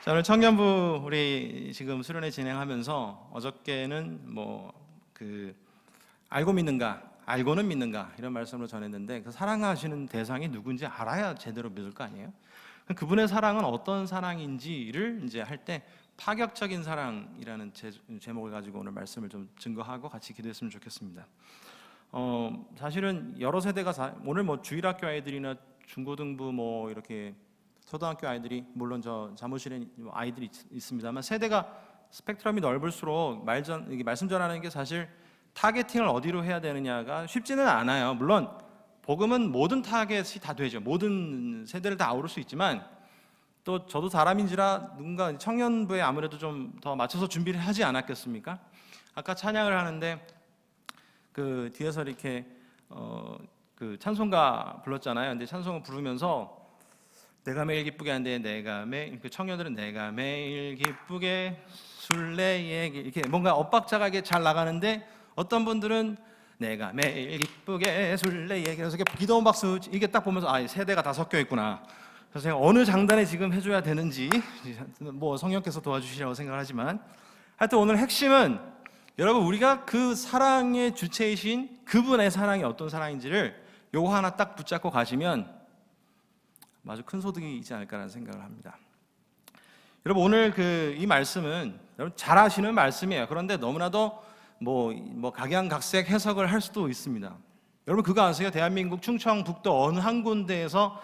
자, 오늘 청년부 우리 지금 수련회 진행하면서 어저께는 알고 믿는가, 알고는 믿는가 이런 말씀으로 전했는데 그 사랑하시는 대상이 누군지 알아야 제대로 믿을 거 아니에요? 그분의 사랑은 어떤 사랑인지를 이제 할 때 파격적인 사랑이라는 제목을 가지고 오늘 말씀을 좀 증거하고 같이 기도했으면 좋겠습니다. 사실은 여러 세대가 오늘 주일학교 아이들이나 중고등부 이렇게 초등학교 아이들이 물론 저 사무실에 아이들이 있습니다만 세대가 스펙트럼이 넓을수록 말씀 전하는 게 사실 타겟팅을 어디로 해야 되느냐가 쉽지는 않아요. 물론 복음은 모든 타겟이 다 되죠. 모든 세대를 다 아우를 수 있지만 또 저도 사람인지라 누군가 청년부에 아무래도 좀 더 맞춰서 준비를 하지 않았겠습니까? 아까 찬양을 하는데 그 뒤에서 이렇게 그 찬송가 불렀잖아요. 근데 찬송을 부르면서 내가 매일 기쁘게 한데 그 청년들은 내가 매일 기쁘게 술래에게 이렇게 뭔가 엇박자가 잘 나가는데 어떤 분들은 내가 매일 기쁘게 술래에게 그래서 이렇게 기도원 박수 이게 딱 보면서 세대가 다 섞여 있구나. 그래서 제가 어느 장단에 지금 해줘야 되는지 성령께서 도와주시라고 생각하지만 하여튼 오늘 핵심은 여러분 우리가 그 사랑의 주체이신 그분의 사랑이 어떤 사랑인지를 요거 하나 딱 붙잡고 가시면 아주 큰 소득이 있지 않을까라는 생각을 합니다. 여러분 오늘 이 말씀은 여러분 잘 아시는 말씀이에요. 그런데 너무나도 각양각색 해석을 할 수도 있습니다. 여러분 그거 아세요? 대한민국 충청북도 어느 한 군데에서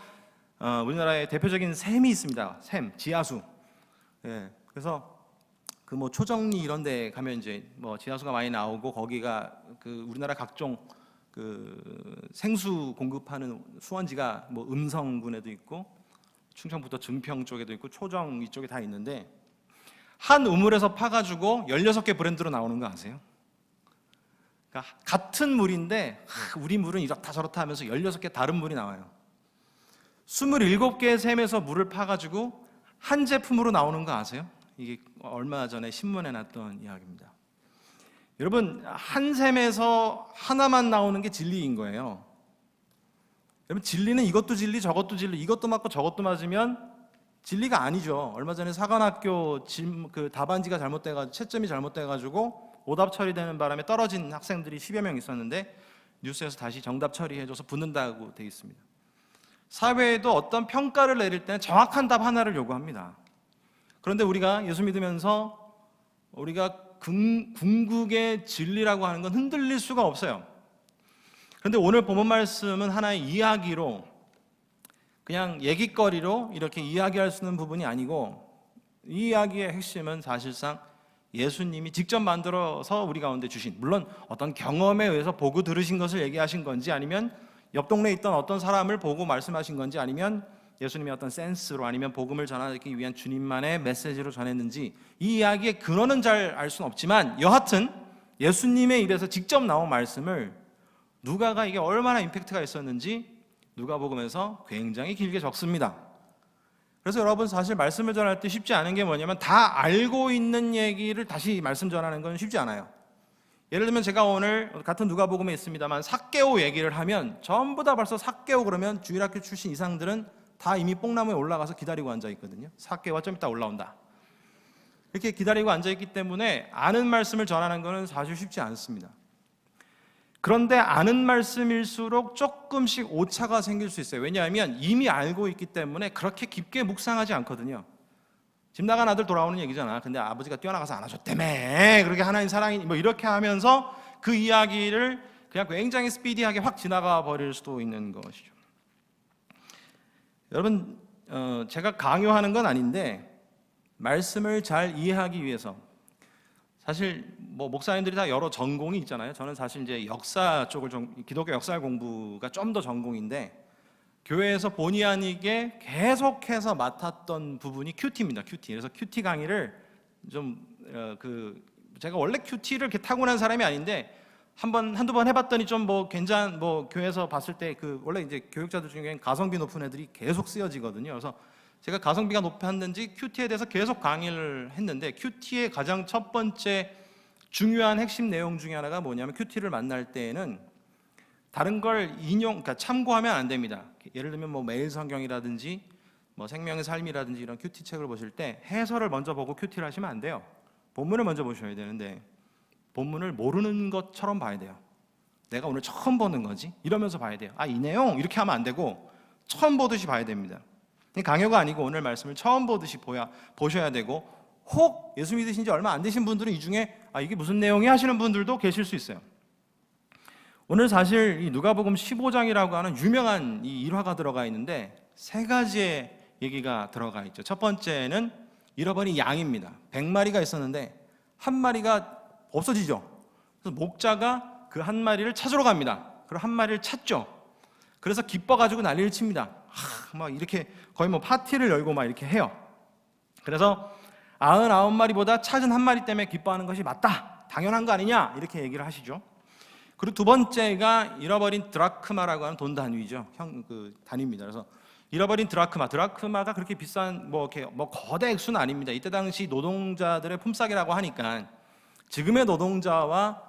우리나라의 대표적인 샘이 있습니다. 샘, 지하수. 예, 그래서 초정리 이런 데 가면 이제 지하수가 많이 나오고 거기가 우리나라 각종 생수 공급하는 수원지가 음성군에도 있고 충청북도 증평 쪽에도 있고 초정 이쪽에 다 있는데 한 우물에서 파가지고 16개 브랜드로 나오는 거 아세요? 그러니까 같은 물인데 우리 물은 이렇다 저렇다 하면서 16개 다른 물이 나와요. 27개의 샘에서 물을 파가지고 한 제품으로 나오는 거 아세요? 이게 얼마 전에 신문에 났던 이야기입니다. 여러분 한 샘에서 하나만 나오는 게 진리인 거예요. 여러분 진리는 이것도 진리 저것도 진리 이것도 맞고 저것도 맞으면 진리가 아니죠. 얼마 전에 사관학교 답안지가 잘못돼가지고 채점이 잘못돼가지고 오답 처리되는 바람에 떨어진 학생들이 10여 명 있었는데 뉴스에서 다시 정답 처리해줘서 붙는다고 되어 있습니다. 사회에도 어떤 평가를 내릴 때는 정확한 답 하나를 요구합니다. 그런데 우리가 예수 믿으면서 우리가 궁극의 진리라고 하는 건 흔들릴 수가 없어요. 그런데 오늘 본문 말씀은 하나의 이야기로 그냥 얘기거리로 이렇게 이야기할 수 있는 부분이 아니고 이 이야기의 핵심은 사실상 예수님이 직접 만들어서 우리 가운데 주신 물론 어떤 경험에 의해서 보고 들으신 것을 얘기하신 건지 아니면 옆 동네에 있던 어떤 사람을 보고 말씀하신 건지 아니면 예수님의 어떤 센스로 아니면 복음을 전하기 위한 주님만의 메시지로 전했는지 이 이야기의 근원은 잘 알 수는 없지만 여하튼 예수님의 입에서 직접 나온 말씀을 누가가 이게 얼마나 임팩트가 있었는지 누가복음에서 굉장히 길게 적습니다. 그래서 여러분 사실 말씀을 전할 때 쉽지 않은 게 뭐냐면 다 알고 있는 얘기를 다시 말씀 전하는 건 쉽지 않아요. 예를 들면 제가 오늘 같은 누가복음에 있습니다만 삭개오 얘기를 하면 전부 다 벌써 삭개오 그러면 주일학교 출신 이상들은 다 이미 뽕나무에 올라가서 기다리고 앉아있거든요. 삭개오가 좀 이따 올라온다 이렇게 기다리고 앉아있기 때문에 아는 말씀을 전하는 것은 사실 쉽지 않습니다. 그런데 아는 말씀일수록 조금씩 오차가 생길 수 있어요. 왜냐하면 이미 알고 있기 때문에 그렇게 깊게 묵상하지 않거든요. 집 나간 아들 돌아오는 얘기잖아. 근데 아버지가 뛰어나가서 안아줬다며 그렇게 하나님 사랑이 이렇게 하면서 그 이야기를 그냥 굉장히 스피디하게 확 지나가 버릴 수도 있는 것이죠. 여러분 제가 강요하는 건 아닌데 말씀을 잘 이해하기 위해서 사실 목사님들이 다 여러 전공이 있잖아요. 저는 사실 이제 역사 쪽을 기독교 역사 공부가 좀 더 전공인데 교회에서 본의 아니게 계속해서 맡았던 부분이 큐티입니다. 큐티. 그래서 큐티 강의를 제가 원래 큐티를 이렇게 타고난 사람이 아닌데 한두 번 해봤더니 교회에서 봤을 때 원래 이제 교육자들 중에 가성비 높은 애들이 계속 쓰여지거든요. 그래서 제가 가성비가 높았는지 큐티에 대해서 계속 강의를 했는데 큐티의 가장 첫 번째 중요한 핵심 내용 중에 하나가 뭐냐면 큐티를 만날 때에는 다른 걸 그러니까 참고하면 안 됩니다. 예를 들면 매일 성경이라든지 뭐 생명의 삶이라든지 이런 큐티 책을 보실 때 해설을 먼저 보고 큐티를 하시면 안 돼요. 본문을 먼저 보셔야 되는데 본문을 모르는 것처럼 봐야 돼요. 내가 오늘 처음 보는 거지 이러면서 봐야 돼요. 이 내용 이렇게 하면 안 되고 처음 보듯이 봐야 됩니다. 강요가 아니고 오늘 말씀을 처음 보듯이 보셔야 되고, 혹 예수 믿으신 지 얼마 안 되신 분들은 이 중에 이게 무슨 내용이 하시는 분들도 계실 수 있어요. 오늘 사실 이 누가복음 15장이라고 하는 유명한 이 일화가 들어가 있는데 세 가지의 얘기가 들어가 있죠. 첫 번째는 잃어버린 양입니다. 100마리가 있었는데 한 마리가 없어지죠. 그래서 목자가 그 한 마리를 찾으러 갑니다. 그리고 한 마리를 찾죠. 그래서 기뻐가지고 난리를 칩니다. 막 이렇게 거의 뭐 파티를 열고 막 이렇게 해요. 그래서 99마리보다 찾은 한 마리 때문에 기뻐하는 것이 맞다, 당연한 거 아니냐, 이렇게 얘기를 하시죠. 그리고 두 번째가 잃어버린 드라크마라고 하는 돈 단위죠. 단위입니다. 그래서 잃어버린 드라크마가 그렇게 비싼 이렇게 거대 액수는 아닙니다. 이때 당시 노동자들의 품삯이라고 하니까 지금의 노동자와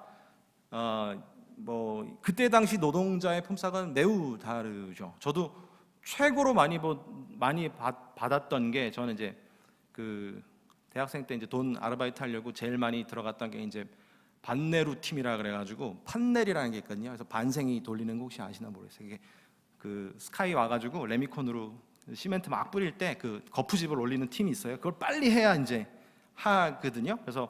그때 당시 노동자의 품삯은 매우 다르죠. 저도 최고로 많이 받았던 게, 저는 이제 그 대학생 때 이제 돈 아르바이트 하려고 제일 많이 들어갔던 게 이제 반네루 팀이라 그래가지고 판넬이라는 게 있거든요. 그래서 반생이 돌리는 거 혹시 아시나 모르겠어요. 이게 그 스카이 와가지고 레미콘으로 시멘트 막 뿌릴 때 그 거푸집을 올리는 팀이 있어요. 그걸 빨리 해야 이제 하거든요. 그래서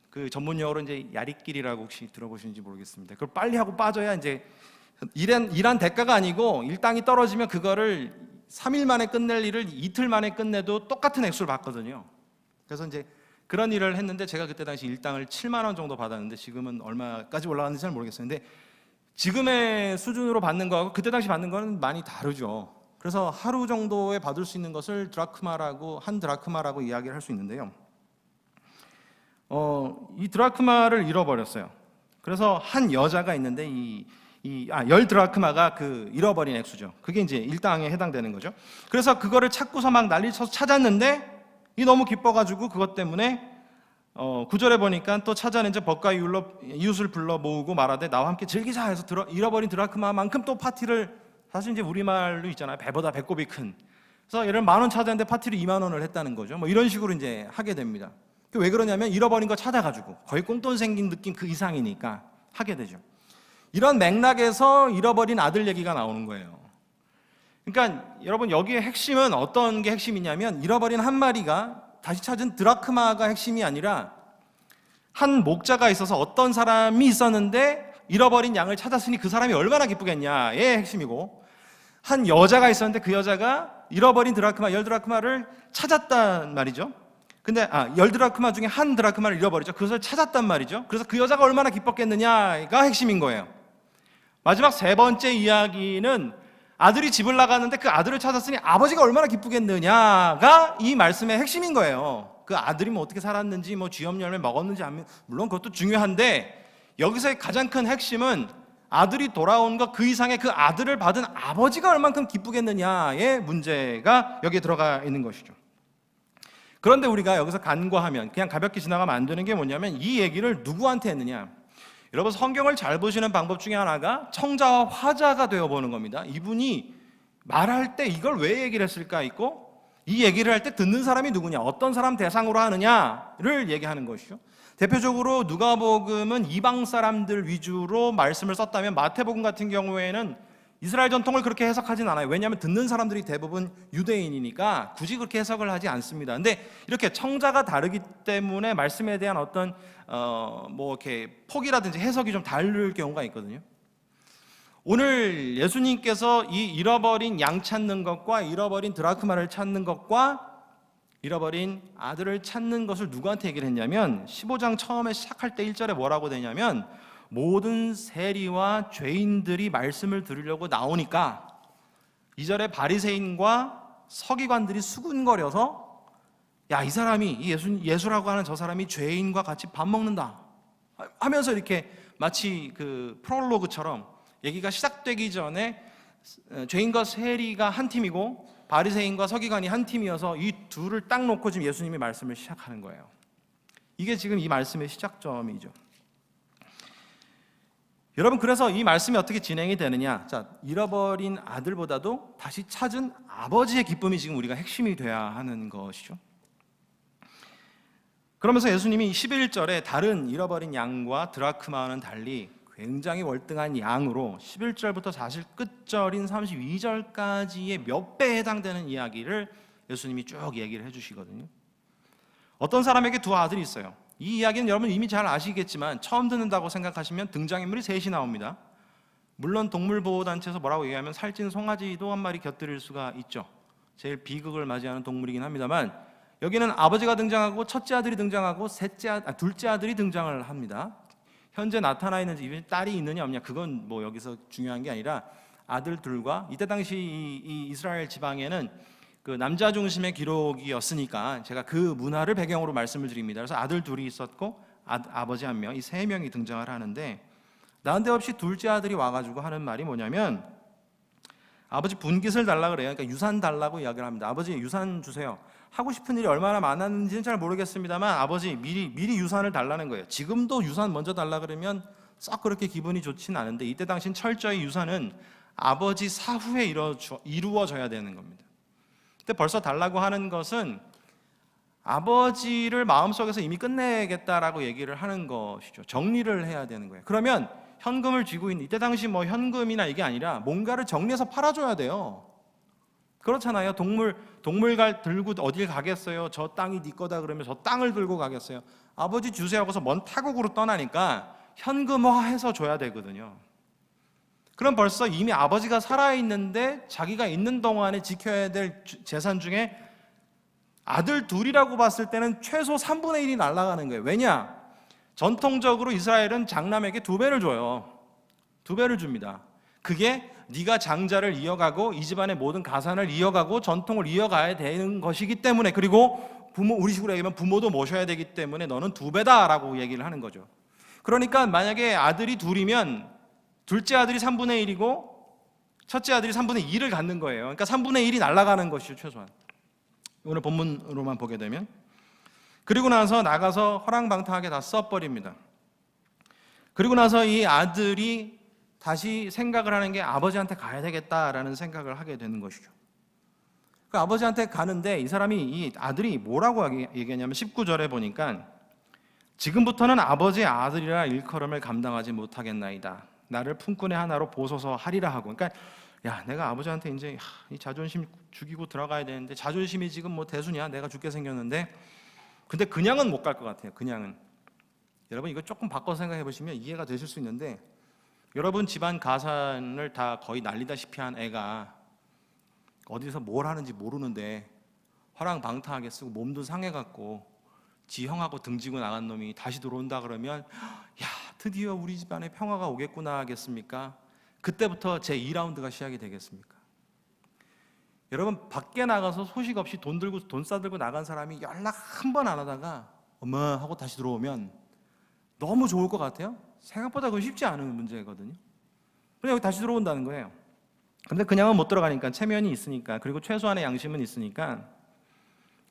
그 전문 용어로 이제 야리끼리라고 혹시 들어보시는지 모르겠습니다. 그걸 빨리 하고 빠져야 이제 일한 대가가 아니고 일당이 떨어지면 그거를 3일 만에 끝낼 일을 이틀 만에 끝내도 똑같은 액수를 받거든요. 그래서 이제 그런 일을 했는데 제가 그때 당시 일당을 7만 원 정도 받았는데 지금은 얼마까지 올라갔는지 잘 모르겠어요. 근데 지금의 수준으로 받는 거하고 그때 당시 받는 거는 많이 다르죠. 그래서 하루 정도에 받을 수 있는 것을 한 드라크마라고 이야기를 할 수 있는데요. 이 드라크마를 잃어버렸어요. 그래서 한 여자가 있는데 10드라크마가 그 잃어버린 액수죠. 그게 이제 일당에 해당되는 거죠. 그래서 그거를 찾고서 막 난리쳐서 찾았는데 너무 기뻐가지고 그것 때문에 9절에 보니까 또 찾아낸 자 벗과 이웃을 불러 모으고 말하되 나와 함께 즐기자 해서 잃어버린 드라크마만큼 또 파티를, 사실 이제 우리말로 있잖아요. 배보다 배꼽이 큰. 그래서 얘를 10,000원 찾았는데 파티를 20,000원을 했다는 거죠. 이런 식으로 이제 하게 됩니다. 왜 그러냐면 잃어버린 거 찾아가지고 거의 꽁돈 생긴 느낌 그 이상이니까 하게 되죠. 이런 맥락에서 잃어버린 아들 얘기가 나오는 거예요. 그러니까 여러분, 여기에 핵심은 어떤 게 핵심이냐면 잃어버린 한 마리가 다시 찾은 드라크마가 핵심이 아니라 한 목자가 있어서 어떤 사람이 있었는데 잃어버린 양을 찾았으니 그 사람이 얼마나 기쁘겠냐의 핵심이고, 한 여자가 있었는데 그 여자가 잃어버린 드라크마 10드라크마를 찾았단 말이죠. 근데 10드라크마 중에 한 드라크마를 잃어버리죠. 그것을 찾았단 말이죠. 그래서 그 여자가 얼마나 기뻤겠느냐가 핵심인 거예요. 마지막 세 번째 이야기는 아들이 집을 나갔는데 그 아들을 찾았으니 아버지가 얼마나 기쁘겠느냐가 이 말씀의 핵심인 거예요. 그 아들이 어떻게 살았는지 쥐염 열매 먹었는지 물론 그것도 중요한데, 여기서의 가장 큰 핵심은 아들이 돌아온 것 그 이상의 그 아들을 받은 아버지가 얼만큼 기쁘겠느냐의 문제가 여기에 들어가 있는 것이죠. 그런데 우리가 여기서 간과하면, 그냥 가볍게 지나가면 안 되는 게 뭐냐면 이 얘기를 누구한테 했느냐. 여러분, 성경을 잘 보시는 방법 중에 하나가 청자와 화자가 되어보는 겁니다. 이분이 말할 때 이걸 왜 얘기를 했을까 있고, 이 얘기를 할 때 듣는 사람이 누구냐, 어떤 사람 대상으로 하느냐를 얘기하는 것이죠. 대표적으로 누가복음은 이방 사람들 위주로 말씀을 썼다면 마태복음 같은 경우에는 이스라엘 전통을 그렇게 해석하진 않아요. 왜냐하면 듣는 사람들이 대부분 유대인이니까 굳이 그렇게 해석을 하지 않습니다. 근데 이렇게 청자가 다르기 때문에 말씀에 대한 어떤 이렇게 폭이라든지 해석이 좀 다를 경우가 있거든요. 오늘 예수님께서 이 잃어버린 양 찾는 것과 잃어버린 드라크마를 찾는 것과 잃어버린 아들을 찾는 것을 누구한테 얘기를 했냐면 15장 처음에 시작할 때 1절에 뭐라고 되냐면 모든 세리와 죄인들이 말씀을 들으려고 나오니까 2절에 바리새인과 서기관들이 수군거려서 이 사람이 예수라고 하는 저 사람이 죄인과 같이 밥 먹는다 하면서 이렇게 마치 그 프롤로그처럼 얘기가 시작되기 전에 죄인과 세리가 한 팀이고 바리새인과 서기관이 한 팀이어서 이 둘을 딱 놓고 지금 예수님이 말씀을 시작하는 거예요. 이게 지금 이 말씀의 시작점이죠. 여러분, 그래서 이 말씀이 어떻게 진행이 되느냐? 자, 잃어버린 아들보다도 다시 찾은 아버지의 기쁨이 지금 우리가 핵심이 돼야 하는 것이죠. 그러면서 예수님이 11절에 다른 잃어버린 양과 드라크마와는 달리 굉장히 월등한 양으로 11절부터 사실 끝절인 32절까지의 몇 배에 해당되는 이야기를 예수님이 쭉 얘기를 해주시거든요. 어떤 사람에게 두 아들이 있어요. 이 이야기는 여러분 이미 잘 아시겠지만 처음 듣는다고 생각하시면 등장인물이 셋이 나옵니다. 물론 동물보호단체에서 뭐라고 얘기하면 살찐 송아지도 한 마리 곁들일 수가 있죠. 제일 비극을 맞이하는 동물이긴 합니다만, 여기는 아버지가 등장하고 첫째 아들이 등장하고 둘째 아들이 등장을 합니다. 현재 나타나 있는 집에 딸이 있느냐 없느냐 그건 뭐 여기서 중요한 게 아니라 아들 둘과, 이때 당시 이 이스라엘 지방에는 그 남자 중심의 기록이었으니까 제가 그 문화를 배경으로 말씀을 드립니다. 그래서 아들 둘이 있었고 아버지 한 명, 이 세 명이 등장을 하는데, 난데없이 둘째 아들이 와가지고 하는 말이 뭐냐면 아버지 분깃을 달라 그래요. 그러니까 유산 달라고 이야기를 합니다. 아버지 유산 주세요. 하고 싶은 일이 얼마나 많았는지는 잘 모르겠습니다만 아버지 미리 유산을 달라는 거예요. 지금도 유산 먼저 달라 그러면 썩 그렇게 기분이 좋진 않은데, 이때 당신 철저히 유산은 아버지 사후에 이루어져야 되는 겁니다. 근데 벌써 달라고 하는 것은 아버지를 마음속에서 이미 끝내겠다라고 얘기를 하는 것이죠. 정리를 해야 되는 거예요. 그러면 현금을 쥐고 있는, 이때 당시 뭐 현금이나 이게 아니라 뭔가를 정리해서 팔아줘야 돼요. 그렇잖아요. 동물갈 들고 어딜 가겠어요? 저 땅이 네 거다 그러면 저 땅을 들고 가겠어요? 아버지 주세요 하고서 먼 타국으로 떠나니까 현금화해서 줘야 되거든요. 그럼 벌써 이미 아버지가 살아있는데 자기가 있는 동안에 지켜야 될 재산 중에 아들 둘이라고 봤을 때는 최소 3분의 1이 날아가는 거예요. 왜냐? 전통적으로 이스라엘은 장남에게 2배를 줘요. 2배를 줍니다. 그게 네가 장자를 이어가고 이 집안의 모든 가산을 이어가고 전통을 이어가야 되는 것이기 때문에, 그리고 우리 식으로 얘기하면 부모도 모셔야 되기 때문에 너는 2배다라고 얘기를 하는 거죠. 그러니까 만약에 아들이 둘이면 둘째 아들이 3분의 1이고 첫째 아들이 3분의 2를 갖는 거예요. 그러니까 3분의 1이 날아가는 것이죠, 최소한. 오늘 본문으로만 보게 되면. 그리고 나서 나가서 허랑방탕하게 다 써버립니다. 그리고 나서 이 아들이 다시 생각을 하는 게 아버지한테 가야 되겠다라는 생각을 하게 되는 것이죠. 그 아버지한테 가는데 이 사람이, 이 아들이 뭐라고 얘기하냐면 19절에 보니까 지금부터는 아버지의 아들이라 일컬음을 감당하지 못하겠나이다. 나를 품꾼의 하나로 보소서 하리라 하고. 그러니까 야, 내가 아버지한테 이제 이 자존심 죽이고 들어가야 되는데 자존심이 지금 뭐 대수냐, 내가 죽게 생겼는데. 근데 그냥은 못 갈 것 같아요. 그냥은. 여러분 이거 조금 바꿔서 생각해 보시면 이해가 되실 수 있는데, 여러분 집안 가산을 다 거의 날리다시피 한 애가 어디서 뭘 하는지 모르는데 허랑방탕하게 쓰고 몸도 상해갖고 지 형하고 등지고 나간 놈이 다시 들어온다 그러면 야, 드디어 우리 집안에 평화가 오겠구나 하겠습니까? 그때부터 제 2라운드가 시작이 되겠습니까? 여러분 밖에 나가서 소식 없이 돈 싸들고 나간 사람이 연락 한 번 안 하다가 엄마 하고 다시 들어오면 너무 좋을 것 같아요? 생각보다 그건 쉽지 않은 문제거든요. 그냥 여기 다시 들어온다는 거예요. 근데 그냥은 못 들어가니까, 체면이 있으니까, 그리고 최소한의 양심은 있으니까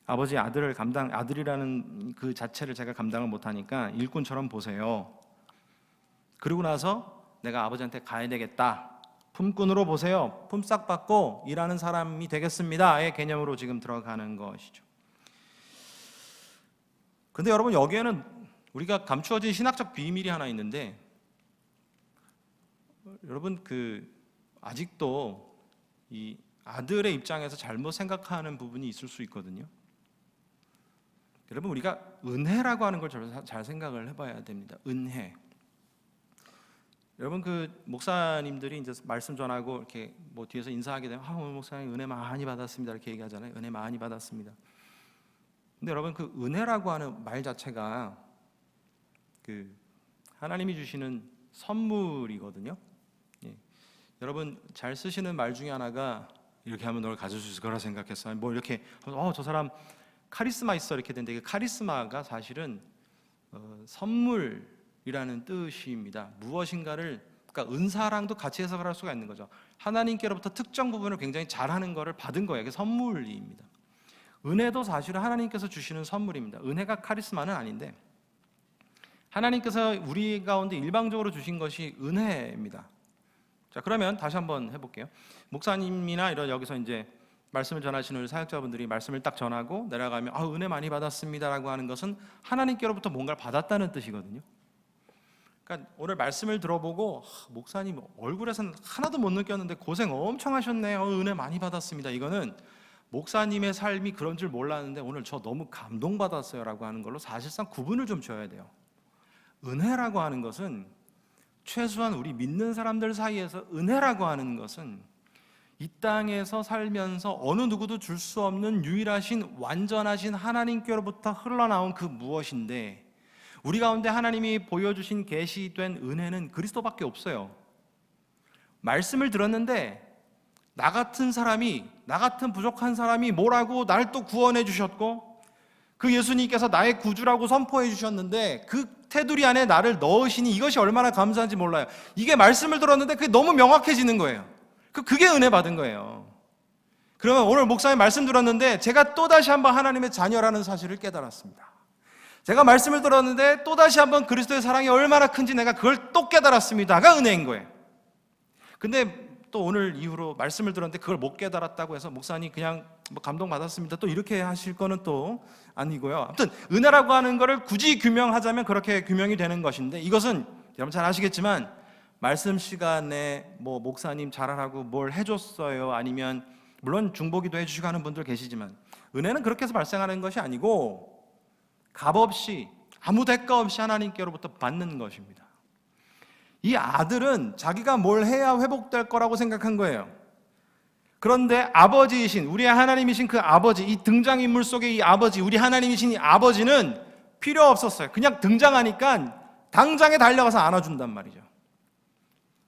아버지 아들이라는 그 자체를 제가 감당을 못하니까 일꾼처럼 보세요. 그리고 나서 내가 아버지한테 가야 되겠다. 품꾼으로 보세요. 품삯 받고 일하는 사람이 되겠습니다의 개념으로 지금 들어가는 것이죠. 근데 여러분 여기에는 우리가 감추어진 신학적 비밀이 하나 있는데, 여러분 아직도 이 아들의 입장에서 잘못 생각하는 부분이 있을 수 있거든요. 여러분 우리가 은혜라고 하는 걸 잘 생각을 해봐야 됩니다. 은혜. 여러분 목사님들이 이제 말씀 전하고 이렇게 뭐 뒤에서 인사하게 되면 오늘 목사님 은혜 많이 받았습니다 이렇게 얘기하잖아요. 은혜 많이 받았습니다. 근데 여러분 은혜라고 하는 말 자체가 하나님이 주시는 선물이거든요. 예. 여러분 잘 쓰시는 말 중에 하나가 이렇게 하면 널 가질 수 있을 거라 생각했어. 뭐 이렇게 저 사람 카리스마 있어 이렇게 되는데, 카리스마가 사실은 선물이라는 뜻입니다. 무엇인가를, 그러니까 은사랑도 같이 해석을 할 수가 있는 거죠. 하나님께로부터 특정 부분을 굉장히 잘하는 거를 받은 거예요. 그게 선물입니다. 은혜도 사실은 하나님께서 주시는 선물입니다. 은혜가 카리스마는 아닌데 하나님께서 우리 가운데 일방적으로 주신 것이 은혜입니다. 자, 그러면 다시 한번 해볼게요. 목사님이나 이런 여기서 이제 말씀을 전하시는 우리 사역자분들이 말씀을 딱 전하고 내려가면 은혜 많이 받았습니다라고 하는 것은 하나님께로부터 뭔가를 받았다는 뜻이거든요. 그러니까 오늘 말씀을 들어보고 목사님 얼굴에서는 하나도 못 느꼈는데 고생 엄청 하셨네요. 은혜 많이 받았습니다. 이거는 목사님의 삶이 그런 줄 몰랐는데 오늘 저 너무 감동받았어요 라고 하는 걸로 사실상 구분을 좀 줘야 돼요. 은혜라고 하는 것은 최소한 우리 믿는 사람들 사이에서 은혜라고 하는 것은 이 땅에서 살면서 어느 누구도 줄 수 없는 유일하신 완전하신 하나님께로부터 흘러나온 그 무엇인데, 우리 가운데 하나님이 보여주신 계시된 은혜는 그리스도밖에 없어요. 말씀을 들었는데 나 같은 사람이, 나 같은 부족한 사람이 뭐라고 날 또 구원해 주셨고, 그 예수님께서 나의 구주라고 선포해 주셨는데 그 테두리 안에 나를 넣으시니 이것이 얼마나 감사한지 몰라요. 이게 말씀을 들었는데 그게 너무 명확해지는 거예요. 그게 은혜 받은 거예요. 그러면 오늘 목사님 말씀 들었는데 제가 또다시 한번 하나님의 자녀라는 사실을 깨달았습니다. 제가 말씀을 들었는데 또다시 한번 그리스도의 사랑이 얼마나 큰지 내가 그걸 또 깨달았습니다가 은혜인 거예요. 근데 또 오늘 이후로 말씀을 들었는데 그걸 못 깨달았다고 해서 목사님 그냥 감동받았습니다 또 이렇게 하실 거는 또 아니고요. 아무튼 은혜라고 하는 거를 굳이 규명하자면 그렇게 규명이 되는 것인데, 이것은 여러분 잘 아시겠지만 말씀 시간에 목사님 잘하라고 뭘 해줬어요, 아니면 물론 중보기도 해주시고 하는 분들 계시지만 은혜는 그렇게 해서 발생하는 것이 아니고 값없이 아무 대가 없이 하나님께로부터 받는 것입니다. 이 아들은 자기가 뭘 해야 회복될 거라고 생각한 거예요. 그런데 아버지이신 우리의 하나님이신 그 아버지, 이 등장인물 속의 이 아버지, 우리 하나님이신 이 아버지는 필요 없었어요. 그냥 등장하니까 당장에 달려가서 안아준단 말이죠.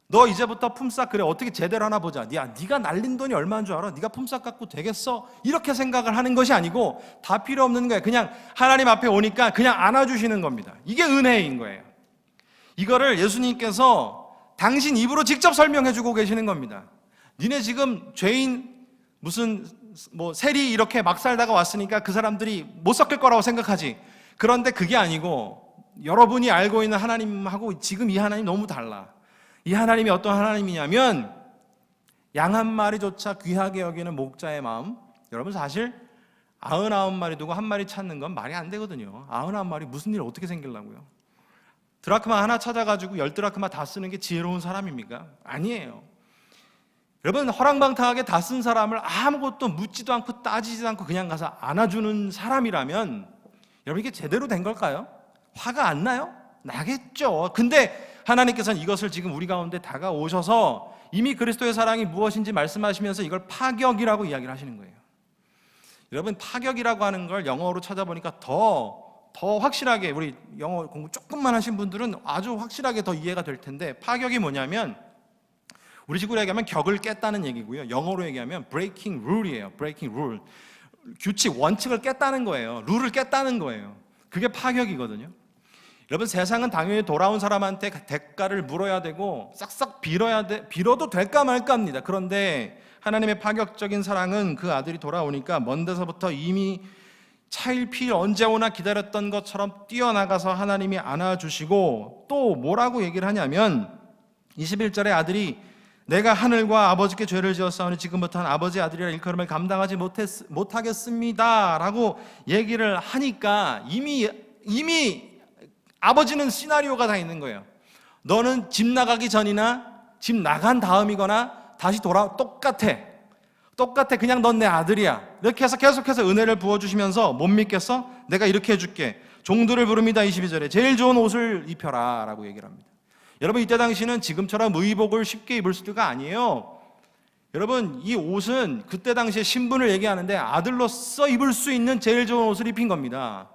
너 이제부터 품삯 그래 어떻게 제대로 하나 보자. 네가 날린 돈이 얼마인 줄 알아? 네가 품삯 갖고 되겠어? 이렇게 생각을 하는 것이 아니고 다 필요 없는 거예요. 그냥 하나님 앞에 오니까 그냥 안아주시는 겁니다. 이게 은혜인 거예요. 이거를 예수님께서 당신 입으로 직접 설명해주고 계시는 겁니다. 니네 지금 죄인 무슨 세리 이렇게 막 살다가 왔으니까 그 사람들이 못 섞일 거라고 생각하지. 그런데 그게 아니고 여러분이 알고 있는 하나님하고 지금 이 하나님 너무 달라. 이 하나님이 어떤 하나님이냐면 양 한 마리조차 귀하게 여기는 목자의 마음. 여러분 사실 99마리 두고 한 마리 찾는 건 말이 안 되거든요. 99마리 무슨 일 어떻게 생기려고요? 드라크마 하나 찾아가지고 10드라크마 다 쓰는 게 지혜로운 사람입니까? 아니에요. 여러분 허랑방탕하게 다 쓴 사람을 아무것도 묻지도 않고 따지지도 않고 그냥 가서 안아주는 사람이라면 여러분 이게 제대로 된 걸까요? 화가 안 나요? 나겠죠. 근데 하나님께서는 이것을 지금 우리 가운데 다가오셔서 이미 그리스도의 사랑이 무엇인지 말씀하시면서 이걸 파격이라고 이야기를 하시는 거예요. 여러분 파격이라고 하는 걸 영어로 찾아보니까 더 확실하게, 우리 영어 공부 조금만 하신 분들은 아주 확실하게 더 이해가 될 텐데, 파격이 뭐냐면 우리 식으로 얘기하면 격을 깼다는 얘기고요. 영어로 얘기하면 breaking rule이에요. breaking rule. 규칙, 원칙을 깼다는 거예요. 룰을 깼다는 거예요. 그게 파격이거든요. 여러분 세상은 당연히 돌아온 사람한테 대가를 물어야 되고 싹싹 빌어도 될까 말까입니다. 그런데 하나님의 파격적인 사랑은 그 아들이 돌아오니까 먼 데서부터 이미 차일피일 언제 오나 기다렸던 것처럼 뛰어나가서 하나님이 안아주시고, 또 뭐라고 얘기를 하냐면 21절에 아들이 내가 하늘과 아버지께 죄를 지었사오니 지금부터는 아버지 아들이라 일컬음을 감당하지 못하겠습니다 라고 얘기를 하니까 이미 아버지는 시나리오가 다 있는 거예요. 너는 집 나가기 전이나 집 나간 다음이거나 다시 똑같아. 그냥 넌 내 아들이야. 이렇게 해서 계속해서 은혜를 부어주시면서 못 믿겠어? 내가 이렇게 해줄게. 종들을 부릅니다. 22절에 제일 좋은 옷을 입혀라 라고 얘기를 합니다. 여러분 이때 당시는 지금처럼 의복을 쉽게 입을 수가 아니에요. 여러분 이 옷은 그때 당시에 신분을 얘기하는데 아들로서 입을 수 있는 제일 좋은 옷을 입힌 겁니다.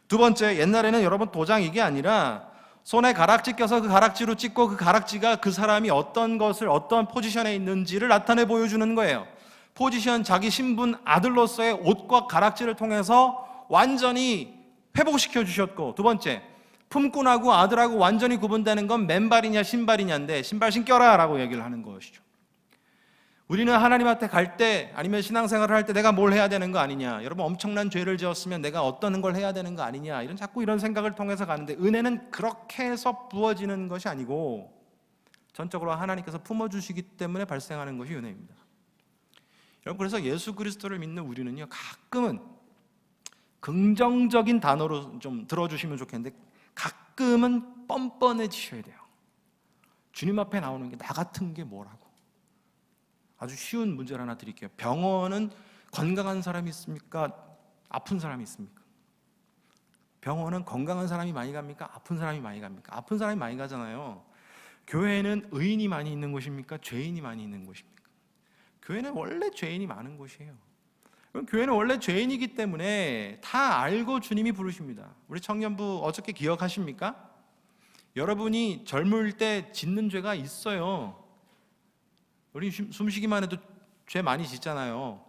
두 번째, 옛날에는 여러분 도장 이게 아니라 손에 가락지 껴서 그 가락지로 찍고 그 가락지가 그 사람이 어떤 포지션에 있는지를 나타내 보여주는 거예요. 포지션, 자기 신분, 아들로서의 옷과 가락지를 통해서 완전히 회복시켜 주셨고, 두 번째, 품꾼하고 아들하고 완전히 구분되는 건 맨발이냐 신발이냐인데 신발 신겨라 라고 얘기를 하는 것이죠. 우리는 하나님한테 갈 때 아니면 신앙생활을 할 때 내가 뭘 해야 되는 거 아니냐, 여러분 엄청난 죄를 지었으면 내가 어떤 걸 해야 되는 거 아니냐, 자꾸 이런 생각을 통해서 가는데, 은혜는 그렇게 해서 부어지는 것이 아니고 전적으로 하나님께서 품어주시기 때문에 발생하는 것이 은혜입니다. 여러분, 그래서 예수 그리스도를 믿는 우리는요, 가끔은 긍정적인 단어로 좀 들어주시면 좋겠는데, 가끔은 뻔뻔해지셔야 돼요. 주님 앞에 나오는 게 나 같은 게 뭐라고. 아주 쉬운 문제를 하나 드릴게요. 병원은 건강한 사람이 있습니까? 아픈 사람이 있습니까? 병원은 건강한 사람이 많이 갑니까? 아픈 사람이 많이 갑니까? 아픈 사람이 많이 가잖아요. 교회는 의인이 많이 있는 곳입니까? 죄인이 많이 있는 곳입니까? 교회는 원래 죄인이 많은 곳이에요. 교회는 원래 죄인이기 때문에 다 알고 주님이 부르십니다. 우리 청년부 어저께 기억하십니까? 여러분이 젊을 때 짓는 죄가 있어요. 우리 숨쉬기만 해도 죄 많이 짓잖아요.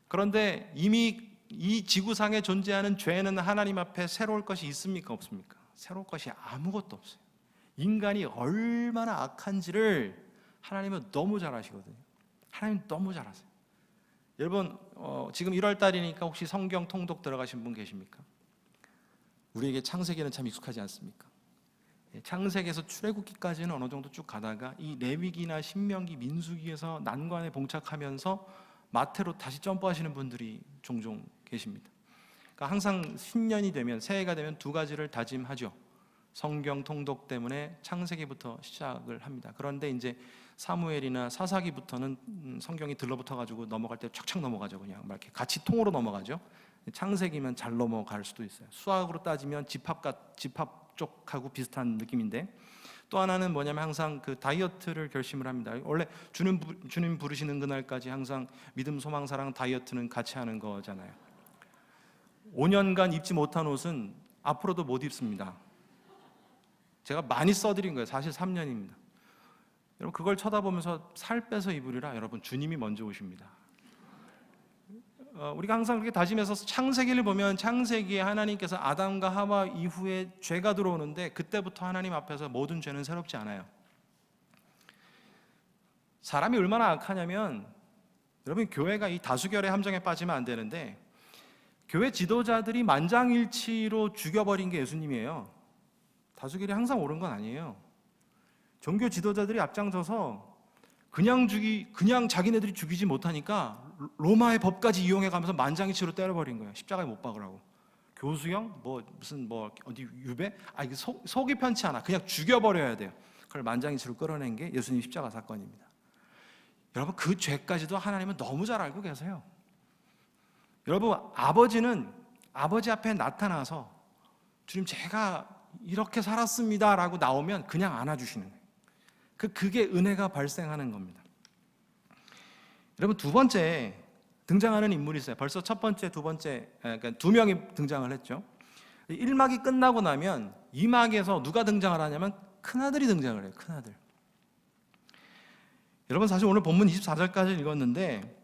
그런데 이미 이 지구상에 존재하는 죄는 하나님 앞에 새로울 것이 있습니까? 없습니까? 새로울 것이 아무것도 없어요. 인간이 얼마나 악한지를 하나님은 너무 잘 아시거든요. 하나님 너무 잘 아세요. 여러분, 지금 1월 달이니까 혹시 성경 통독 들어가신 분 계십니까? 우리에게 창세기는 참 익숙하지 않습니까? 창세기에서 출애굽기까지는 어느 정도 쭉 가다가 이 레위기나 신명기, 민수기에서 난관에 봉착하면서 마태로 다시 점프하시는 분들이 종종 계십니다. 그러니까 항상 신년이 되면, 새해가 되면 두 가지를 다짐하죠. 성경 통독 때문에 창세기부터 시작을 합니다. 그런데 이제 사무엘이나 사사기부터는 성경이 들러붙어 가지고 넘어갈 때 촥촥 넘어가죠. 그냥 막 이렇게 같이 통으로 넘어가죠. 창세기면 잘 넘어갈 수도 있어요. 수학으로 따지면 집합 쪽하고 비슷한 느낌인데, 또 하나는 뭐냐면 항상 그 다이어트를 결심을 합니다. 원래 주님 부르시는 그날까지 항상 믿음, 소망, 사랑, 다이어트는 같이 하는 거잖아요. 5년간 입지 못한 옷은 앞으로도 못 입습니다. 제가 많이 써드린 거예요. 사실 3년입니다. 여러분, 그걸 쳐다보면서 살 빼서 입으리라. 여러분, 주님이 먼저 오십니다. 우리가 항상 그렇게 다짐해서 창세기를 보면, 창세기에 하나님께서 아담과 하와 이후에 죄가 들어오는데, 그때부터 하나님 앞에서 모든 죄는 새롭지 않아요. 사람이 얼마나 악하냐면, 여러분, 교회가 이 다수결의 함정에 빠지면 안 되는데, 교회 지도자들이 만장일치로 죽여버린 게 예수님이에요. 다수결이 항상 옳은 건 아니에요. 종교 지도자들이 앞장서서 그냥 자기네들이 죽이지 못하니까 로마의 법까지 이용해가면서 만장일치로 때려버린 거예요. 십자가에 못 박으라고. 교수형, 어디 유배? 이게 속이 편치 않아. 그냥 죽여버려야 돼요. 그걸 만장일치로 끌어낸 게 예수님 십자가 사건입니다. 여러분, 그 죄까지도 하나님은 너무 잘 알고 계세요. 여러분, 아버지는 아버지 앞에 나타나서 주님, 제가 이렇게 살았습니다 라고 나오면 그냥 안아주시는 거예요. 그게 은혜가 발생하는 겁니다. 여러분, 두 번째 등장하는 인물이 있어요. 벌써 첫 번째, 두 번째, 그러니까 두 명이 등장을 했죠. 1막이 끝나고 나면 2막에서 누가 등장을 하냐면 큰아들이 등장을 해요. 큰아들. 여러분, 사실 오늘 본문 24절까지 읽었는데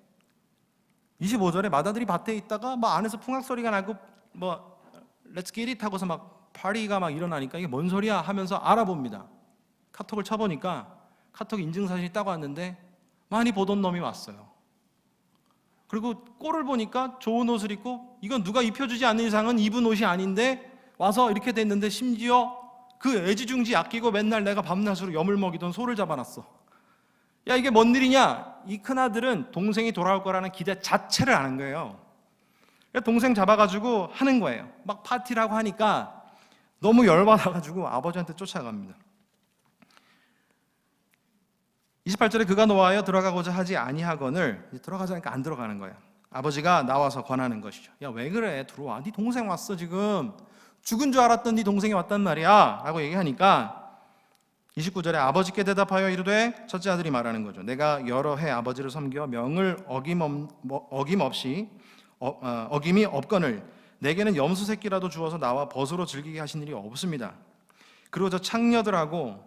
25절에 맏아들이 밭에 있다가 안에서 풍악 소리가 나고 Let's get it 하고서 파티가 일어나니까 이게 뭔 소리야 하면서 알아봅니다. 카톡을 쳐보니까 카톡 인증사진이 따고 왔는데 많이 보던 놈이 왔어요. 그리고 꼴을 보니까 좋은 옷을 입고, 이건 누가 입혀주지 않는 이상은 입은 옷이 아닌데 와서 이렇게 됐는데, 심지어 그 애지중지 아끼고 맨날 내가 밤낮으로 염을 먹이던 소를 잡아놨어. 야, 이게 뭔 일이냐? 이 큰아들은 동생이 돌아올 거라는 기대 자체를 아는 거예요. 동생 잡아가지고 하는 거예요. 파티라고 하니까 너무 열받아가지고 아버지한테 쫓아갑니다. 28절에 그가 노하여 들어가고자 하지 아니하거늘, 들어가자니까 안 들어가는 거예요. 아버지가 나와서 권하는 것이죠. 야, 왜 그래? 들어와. 네 동생 왔어. 지금 죽은 줄 알았던 네 동생이 왔단 말이야 라고 얘기하니까 29절에 아버지께 대답하여 이르되, 첫째 아들이 말하는 거죠. 내가 여러 해 아버지를 섬겨 명을 어김이 없거늘 내게는 염소 새끼라도 주어서 나와 벗으로 즐기게 하신 일이 없습니다. 그리고 저 창녀들하고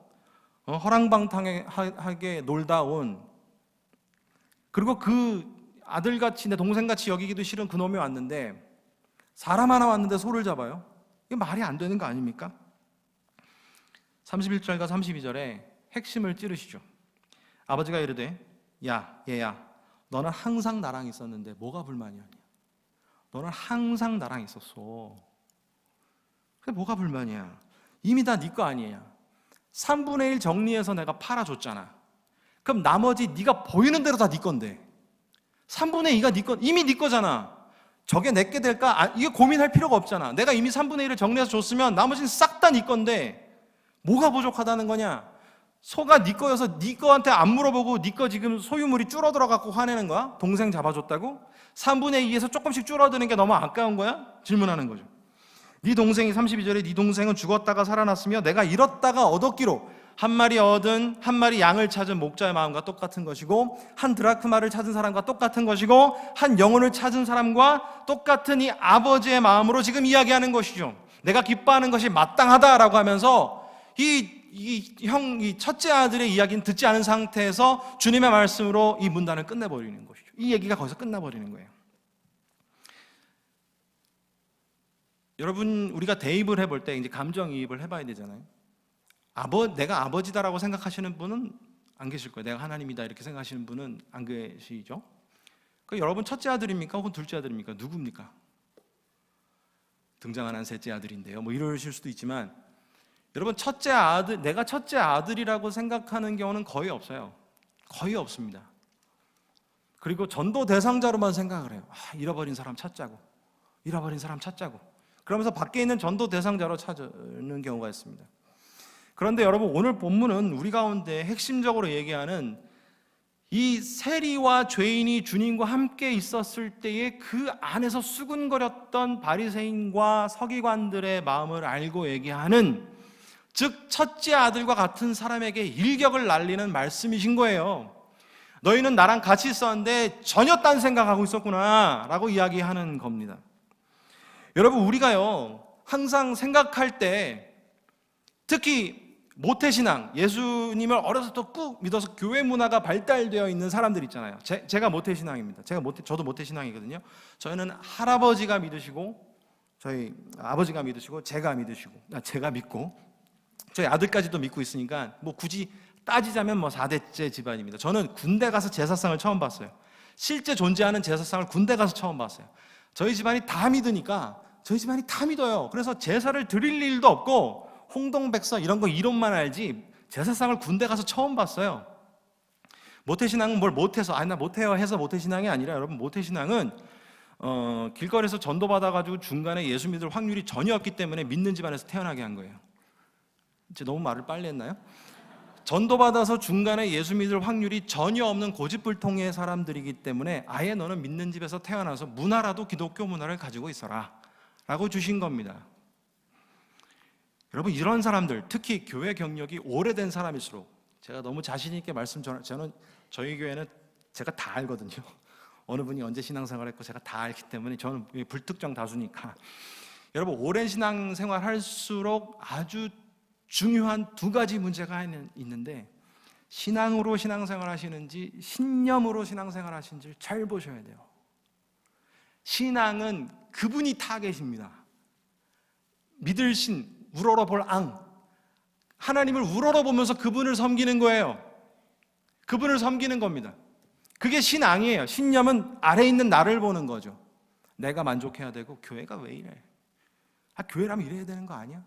허랑방탕하게 놀다 온, 그리고 그 아들같이 내 동생같이 여기기도 싫은 그 놈이 왔는데, 사람 하나 왔는데 소를 잡아요? 이게 말이 안 되는 거 아닙니까? 31절과 32절에 핵심을 찌르시죠. 아버지가 이르되 야, 얘야, 너는 항상 나랑 있었는데 뭐가 불만이야? 너는 항상 나랑 있었어. 그게 뭐가 불만이야? 이미 다 네 거 아니야. 3분의 1 정리해서 내가 팔아줬잖아. 그럼 나머지 네가 보이는 대로 다 네 건데 3분의 2가 네 거, 이미 네 거잖아. 저게 내게 될까? 이게 고민할 필요가 없잖아. 내가 이미 3분의 1을 정리해서 줬으면 나머지는 싹 다 네 건데 뭐가 부족하다는 거냐? 소가 네 거여서 네 거한테 안 물어보고 네 거 지금 소유물이 줄어들어 갖고 화내는 거야? 동생 잡아줬다고? 3분의 2에서 조금씩 줄어드는 게 너무 아까운 거야? 질문하는 거죠. 네 동생이 32절에 네 동생은 죽었다가 살아났으며 내가 잃었다가 얻었기로 한 마리 얻은 한 마리 양을 찾은 목자의 마음과 똑같은 것이고 한 드라크마를 찾은 사람과 똑같은 것이고 한 영혼을 찾은 사람과 똑같은 이 아버지의 마음으로 지금 이야기하는 것이죠. 내가 기뻐하는 것이 마땅하다라고 하면서 이 첫째 아들의 이야기는 듣지 않은 상태에서 주님의 말씀으로 이 문단을 끝내버리는 것이죠. 이 얘기가 거기서 끝나버리는 거예요. 여러분, 우리가 대입을 해볼 때 이제 감정이입을 해봐야 되잖아요. 내가 아버지다라고 생각하시는 분은 안 계실 거예요. 내가 하나님이다 이렇게 생각하시는 분은 안 계시죠. 여러분 첫째 아들입니까? 혹은 둘째 아들입니까? 누굽니까? 등장 안 한 셋째 아들인데요. 뭐 이러실 수도 있지만 여러분 첫째 아들, 내가 첫째 아들이라고 생각하는 경우는 거의 없어요. 거의 없습니다. 그리고 전도 대상자로만 생각을 해요. 잃어버린 사람 찾자고, 잃어버린 사람 찾자고. 그러면서 밖에 있는 전도 대상자로 찾는 경우가 있습니다. 그런데 여러분 오늘 본문은 우리 가운데 핵심적으로 얘기하는 이 세리와 죄인이 주님과 함께 있었을 때의 그 안에서 수군거렸던 바리새인과 서기관들의 마음을 알고 얘기하는, 즉 첫째 아들과 같은 사람에게 일격을 날리는 말씀이신 거예요. 너희는 나랑 같이 있었는데 전혀 딴 생각하고 있었구나 라고 이야기하는 겁니다. 여러분 우리가요 항상 생각할 때 특히 모태신앙, 예수님을 어려서부터 꾹 믿어서 교회 문화가 발달되어 있는 사람들 있잖아요. 제가 모태신앙입니다. 저도 모태신앙이거든요. 저희는 할아버지가 믿으시고 저희 아버지가 믿으시고 제가 믿고 저희 아들까지도 믿고 있으니까 뭐 굳이 따지자면 뭐 4대째 집안입니다. 저는 군대 가서 제사상을 처음 봤어요. 실제 존재하는 제사상을 군대 가서 처음 봤어요. 저희 집안이 다 믿으니까 저희 집안이 다 믿어요. 그래서 제사를 드릴 일도 없고 홍동백서 이런 거 이론만 알지 제사상을 군대 가서 처음 봤어요. 모태신앙은 뭘 못해서 나 못해요 해서 모태신앙이 아니라 여러분 모태신앙은 길거리에서 전도받아가지고 중간에 예수 믿을 확률이 전혀 없기 때문에 믿는 집안에서 태어나게 한 거예요. 이제 너무 말을 빨리 했나요? 전도받아서 중간에 예수 믿을 확률이 전혀 없는 고집불통의 사람들이기 때문에 아예 너는 믿는 집에서 태어나서 문화라도 기독교 문화를 가지고 있어라 라고 주신 겁니다. 여러분 이런 사람들, 특히 교회 경력이 오래된 사람일수록, 제가 너무 자신 있게 저는 저희 교회는 제가 다 알거든요. 어느 분이 언제 신앙생활했고 제가 다 알기 때문에 저는 불특정 다수니까. 여러분 오랜 신앙생활 할수록 아주 중요한 두 가지 문제가 있는데 신앙으로 신앙생활 하시는지 신념으로 신앙생활 하시는지 잘 보셔야 돼요. 신앙은 그분이 타겟입니다. 믿을 신, 우러러볼 앙, 하나님을 우러러보면서 그분을 섬기는 거예요. 그분을 섬기는 겁니다. 그게 신앙이에요. 신념은 아래 있는 나를 보는 거죠. 내가 만족해야 되고 교회가 왜 이래? 교회라면 이래야 되는 거 아니야?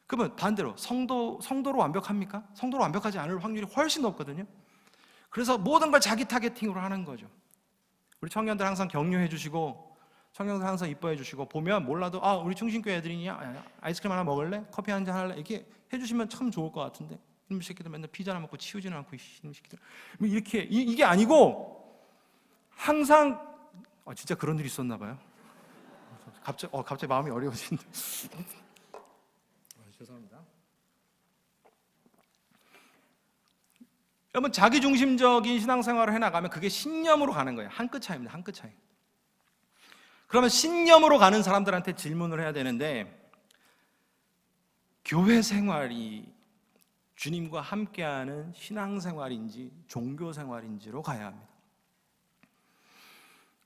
그러면 반대로 성도로 완벽합니까? 성도로 완벽하지 않을 확률이 훨씬 높거든요. 그래서 모든 걸 자기 타겟팅으로 하는 거죠. 우리 청년들 항상 격려해 주시고 청년들 항상 이뻐해 주시고 보면 몰라도 우리 충신교회 애들이냐? 아이스크림 하나 먹을래? 커피 한잔 할래? 이렇게 해주시면 참 좋을 것 같은데 이놈 새끼들 맨날 피자나 먹고 치우지는 않고 이놈 새끼들 이렇게 이게 아니고 항상 진짜 그런 일이 있었나 봐요. 갑자기 마음이 어려워진다. 죄송합니다. 여러분 자기중심적인 신앙생활을 해나가면 그게 신념으로 가는 거예요. 한 끗 차이입니다. 한 끗 차이. 그러면 신념으로 가는 사람들한테 질문을 해야 되는데 교회 생활이 주님과 함께하는 신앙생활인지 종교생활인지로 가야 합니다.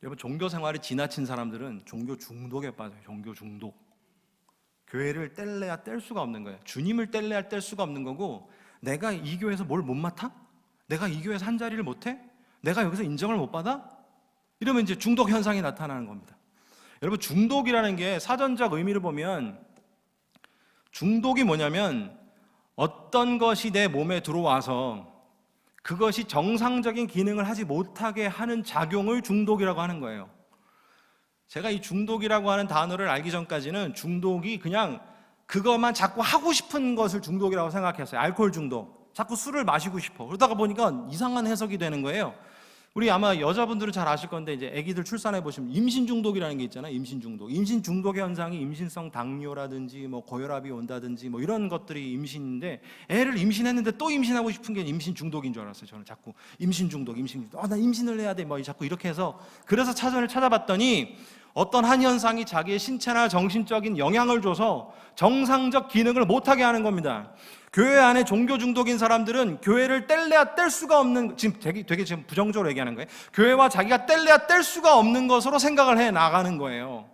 여러분 종교생활이 지나친 사람들은 종교 중독에 빠져요. 종교 중독. 교회를 뗄래야 뗄 수가 없는 거예요. 주님을 뗄래야 뗄 수가 없는 거고 내가 이 교회에서 뭘 못 맡아? 내가 이 교회에서 한 자리를 못 해? 내가 여기서 인정을 못 받아? 이러면 이제 중독 현상이 나타나는 겁니다. 여러분, 중독이라는 게 사전적 의미를 보면 중독이 뭐냐면 어떤 것이 내 몸에 들어와서 그것이 정상적인 기능을 하지 못하게 하는 작용을 중독이라고 하는 거예요. 제가 이 중독이라고 하는 단어를 알기 전까지는 중독이 그냥 그것만 자꾸 하고 싶은 것을 중독이라고 생각했어요. 알코올 중독, 자꾸 술을 마시고 싶어. 그러다가 보니까 이상한 해석이 되는 거예요. 우리 아마 여자분들은 잘 아실 건데 이제 아기들 출산해 보시면 임신 중독이라는 게 있잖아요. 임신 중독. 임신 중독의 현상이 임신성 당뇨라든지 뭐 고혈압이 온다든지 뭐 이런 것들이 임신인데, 애를 임신했는데 또 임신하고 싶은 게 임신 중독인 줄 알았어요. 저는 자꾸 임신 중독. 나 임신을 해야 돼. 뭐 자꾸 이렇게 해서, 그래서 사전을 찾아봤더니 어떤 한 현상이 자기의 신체나 정신적인 영향을 줘서 정상적 기능을 못하게 하는 겁니다. 교회 안에 종교 중독인 사람들은 교회를 뗄래야 뗄 수가 없는, 지금 되게 지금 부정적으로 얘기하는 거예요. 교회와 자기가 뗄래야 뗄 수가 없는 것으로 생각을 해 나가는 거예요.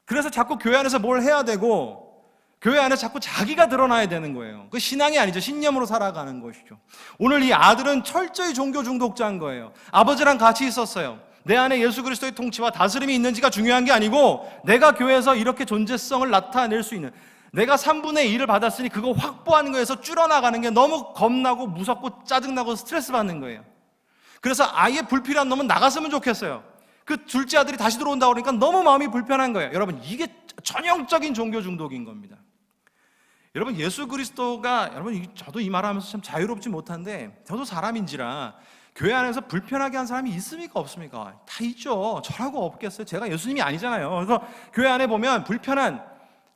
그래서 자꾸 교회 안에서 뭘 해야 되고 교회 안에 자꾸 자기가 드러나야 되는 거예요. 그 신앙이 아니죠. 신념으로 살아가는 것이죠. 오늘 이 아들은 철저히 종교 중독자인 거예요. 아버지랑 같이 있었어요. 내 안에 예수 그리스도의 통치와 다스림이 있는지가 중요한 게 아니고, 내가 교회에서 이렇게 존재성을 나타낼 수 있는, 내가 3분의 1을 받았으니 그거 확보하는 거에서 줄어나가는 게 너무 겁나고 무섭고 짜증나고 스트레스 받는 거예요. 그래서 아예 불필요한 놈은 나갔으면 좋겠어요. 그 둘째 아들이 다시 들어온다고 그러니까 너무 마음이 불편한 거예요. 여러분, 이게 전형적인 종교 중독인 겁니다. 여러분, 예수 그리스도가, 여러분, 저도 이 말하면서 참 자유롭지 못한데, 저도 사람인지라 교회 안에서 불편하게 한 사람이 있습니까 없습니까? 다 있죠. 저라고 없겠어요? 제가 예수님이 아니잖아요. 그래서 교회 안에 보면 불편한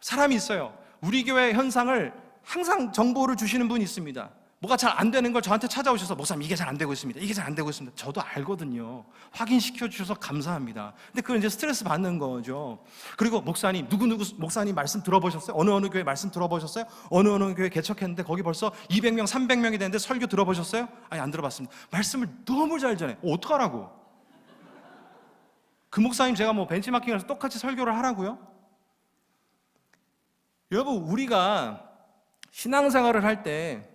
사람이 있어요. 우리 교회 현상을 항상 정보를 주시는 분이 있습니다. 뭐가 잘 안 되는 걸 저한테 찾아오셔서, 목사님 이게 잘 안 되고 있습니다. 이게 잘 안 되고 있습니다. 저도 알거든요. 확인시켜 주셔서 감사합니다. 근데 그건 이제 스트레스 받는 거죠. 그리고 목사님, 누구누구 목사님 말씀 들어보셨어요? 어느 교회 말씀 들어보셨어요? 어느 교회 개척했는데 거기 벌써 200명, 300명이 됐는데 설교 들어보셨어요? 아니, 안 들어봤습니다. 말씀을 너무 잘 전해. 어떡하라고? 그 목사님 제가 뭐 벤치마킹해서 똑같이 설교를 하라고요? 여러분, 우리가 신앙생활을 할 때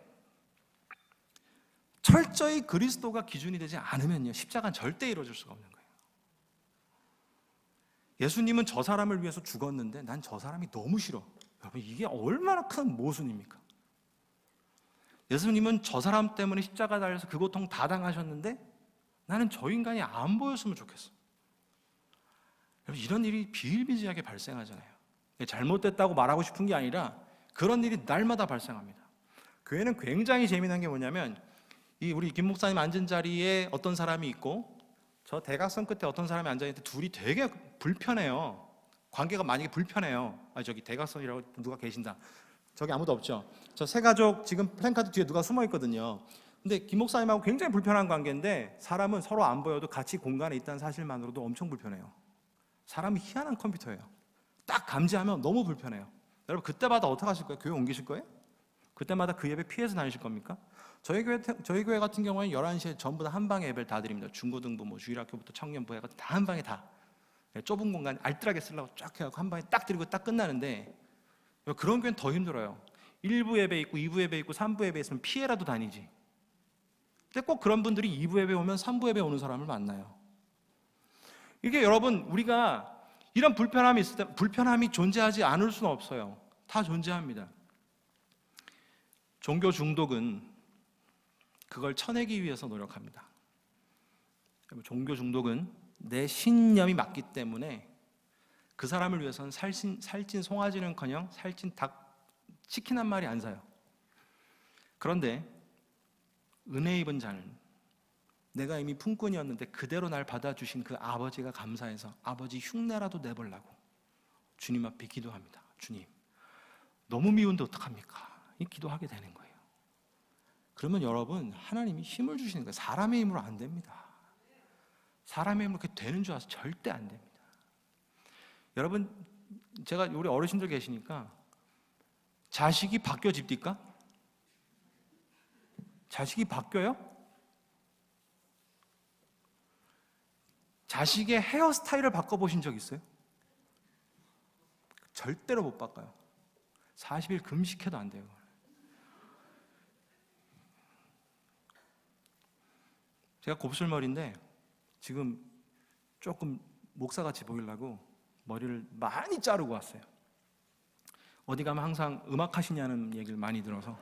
철저히 그리스도가 기준이 되지 않으면요, 십자가는 절대 이루어질 수가 없는 거예요. 예수님은 저 사람을 위해서 죽었는데 난 저 사람이 너무 싫어. 여러분, 이게 얼마나 큰 모순입니까? 예수님은 저 사람 때문에 십자가 달려서 그 고통 다 당하셨는데 나는 저 인간이 안 보였으면 좋겠어. 여러분, 이런 일이 비일비재하게 발생하잖아요. 잘못됐다고 말하고 싶은 게 아니라 그런 일이 날마다 발생합니다. 교회는 굉장히 재미난 게 뭐냐면, 이 우리 김 목사님 앉은 자리에 어떤 사람이 있고 저 대각선 끝에 어떤 사람이 앉아있는데 둘이 되게 불편해요. 관계가 만약에 불편해요. 저기 대각선이라고 누가 계신다. 저기 아무도 없죠. 저 세 가족 지금 플랜카드 뒤에 누가 숨어 있거든요. 근데 김 목사님하고 굉장히 불편한 관계인데, 사람은 서로 안 보여도 같이 공간에 있다는 사실만으로도 엄청 불편해요. 사람이 희한한 컴퓨터예요. 딱 감지하면 너무 불편해요. 여러분, 그때마다 어떻게 하실 거예요? 교회 옮기실 거예요? 그때마다 그 예배 피해서 다니실 겁니까? 저희 교회 같은 경우에는 11시에 전부 다 한 방에 예배를 다 드립니다. 중고등부, 뭐 주일학교부터 청년부 해가 다 한 방에 다. 좁은 공간 알뜰하게 쓰려고 쫙 해갖고 한 방에 딱 드리고 딱 끝나는데, 그런 교회는 더 힘들어요. 1부 예배 있고 2부 예배 있고 3부 예배 있으면 피해라도 다니지. 근데 꼭 그런 분들이 2부 예배 오면 3부 예배 오는 사람을 만나요. 이게 여러분, 우리가 이런 불편함이 있을 때 불편함이 존재하지 않을 수는 없어요. 다 존재합니다. 종교 중독은 그걸 쳐내기 위해서 노력합니다. 종교 중독은 내 신념이 맞기 때문에 그 사람을 위해서는 살찐 송아지는커녕 살찐 닭, 치킨 한 마리 안 사요. 그런데 은혜 입은 자는, 내가 이미 품꾼이었는데 그대로 날 받아주신 그 아버지가 감사해서 아버지 흉내라도 내보려고 주님 앞에 기도합니다. 주님, 너무 미운데 어떡합니까? 이 기도하게 되는 거예요. 그러면 여러분, 하나님이 힘을 주시는 거예요. 사람의 힘으로 안 됩니다. 사람의 힘으로 그렇게 되는 줄 알아서 절대 안 됩니다. 여러분, 제가 우리 어르신들 계시니까 자식이 바뀌어 집니까? 자식이 바뀌어요? 자식의 헤어스타일을 바꿔보신 적 있어요? 절대로 못 바꿔요. 40일 금식해도 안 돼요. 제가 곱슬머리인데 지금 조금 목사같이 보이려고 머리를 많이 자르고 왔어요. 어디 가면 항상 음악 하시냐는 얘기를 많이 들어서